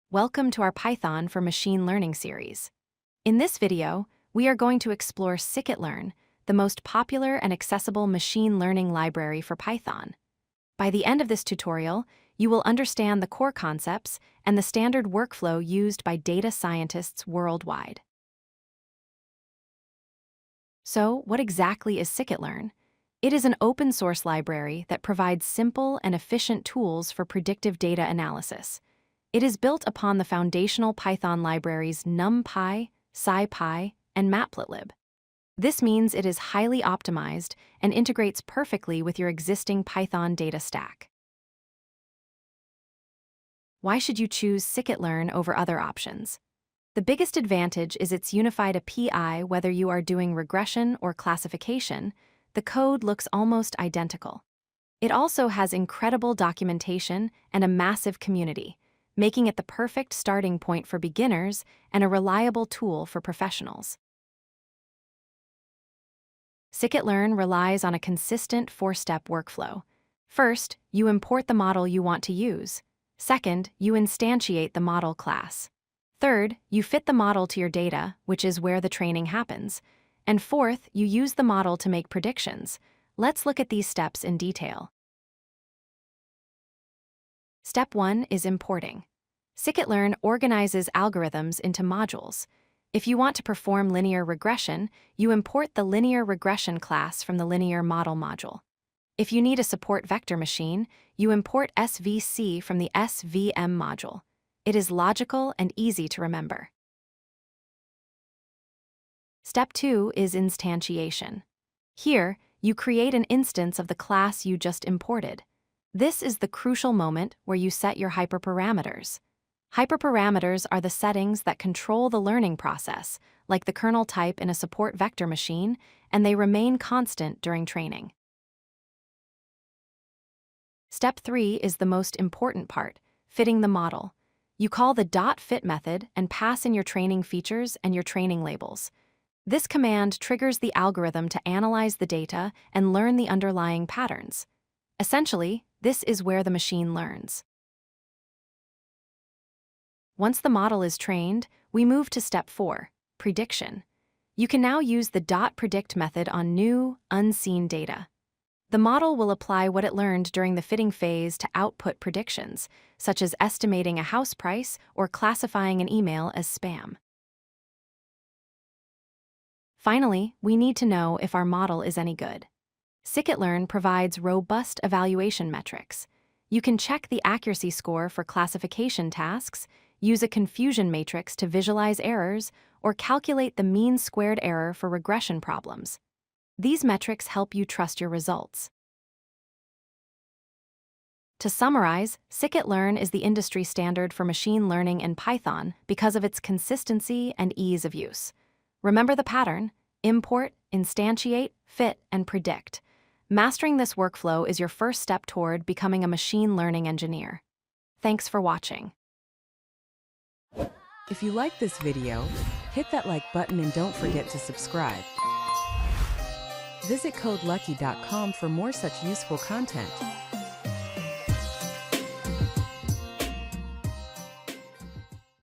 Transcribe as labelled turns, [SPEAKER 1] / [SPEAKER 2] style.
[SPEAKER 1] Welcome to our Python for Machine Learning series. In this video, we are going to explore Scikit-learn, the most popular and accessible machine learning library for Python. By the end of this tutorial, you will understand the core concepts and the standard workflow used by data scientists worldwide. So, what exactly is Scikit-learn? It is an open-source library that provides simple and efficient tools for predictive data analysis. It is built upon the foundational Python libraries NumPy, SciPy, and Matplotlib. This means it is highly optimized and integrates perfectly with your existing Python data stack. Why should you choose Scikit-learn over other options? The biggest advantage is its unified API. Whether you are doing regression or classification, the code looks almost identical. It also has incredible documentation and a massive community, making it the perfect starting point for beginners and a reliable tool for professionals. Scikit-learn relies on a consistent four-step workflow. First, you import the model you want to use. Second, you instantiate the model class. Third, you fit the model to your data, which is where the training happens. And fourth, you use the model to make predictions. Let's look at these steps in detail. Step 1 is importing. Scikit-learn organizes algorithms into modules. If you want to perform linear regression, you import the Linear Regression class from the Linear Model module. If you need a support vector machine, you import SVC from the SVM module. It is logical and easy to remember. Step 2 is instantiation. Here, you create an instance of the class you just imported. This is the crucial moment where you set your hyperparameters. Hyperparameters are the settings that control the learning process, like the kernel type in a support vector machine, and they remain constant during training. Step 3 is the most important part, fitting the model. You call the .fit method and pass in your training features and your training labels. This command triggers the algorithm to analyze the data and learn the underlying patterns. Essentially, this is where the machine learns. Once the model is trained, we move to step 4, prediction. You can now use the .predict method on new, unseen data. The model will apply what it learned during the fitting phase to output predictions, such as estimating a house price or classifying an email as spam. Finally, we need to know if our model is any good. Scikit-learn provides robust evaluation metrics. You can check the accuracy score for classification tasks, use a confusion matrix to visualize errors, or calculate the mean squared error for regression problems. These metrics help you trust your results. To summarize, Scikit-learn is the industry standard for machine learning in Python because of its consistency and ease of use. Remember the pattern: import, instantiate, fit, and predict. Mastering this workflow is your first step toward becoming a machine learning engineer. Thanks for watching.
[SPEAKER 2] If you like this video, hit that like button and don't forget to subscribe. Visit codelucky.com for more such useful content.